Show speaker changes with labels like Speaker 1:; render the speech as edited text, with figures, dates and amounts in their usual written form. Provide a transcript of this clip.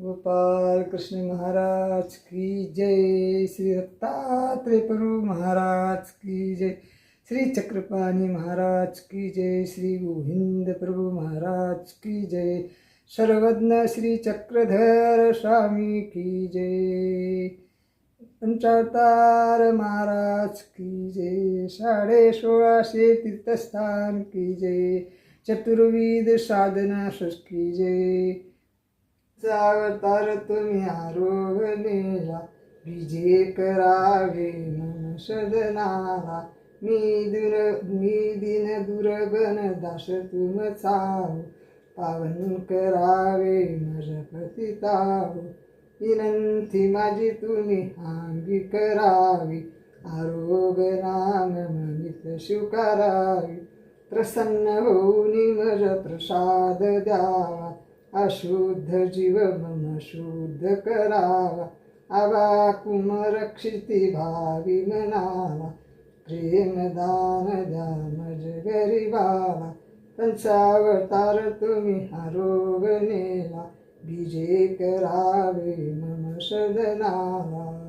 Speaker 1: गोपाल कृष्ण महाराज की जय। श्री दत्तात्रेय प्रभु महाराज की जय। श्री चक्रपाणी महाराज की जय। श्री गोविंद प्रभु महाराज की जय। सर्वज्ञ श्री चक्रधर स्वामी की जय। पंचावतार महाराज की जय। 1650 तीर्थस्थान की जय। चतुर्विध साधना की जय। अवतार तुम्ही आरोहलेला, विजय करावे मन सदनाला। मी दिन दुर्गण दास तुम चाव, पावन करावे मज पतिताव। विनंती माझी तुम्ही अंगी करावी, आरोग नाम मनित स्वीकारावी। प्रसन्न होऊनी मज प्रसाद द्यावा, अशुद्ध जीव मम शुद्ध करावा। आवा कुमरक्षिती भावी मनावा, प्रेम दान द्या मज गरिबाला। पंचावतार तुम्ही आरोग नेला, विजय करावे मम सदनाला।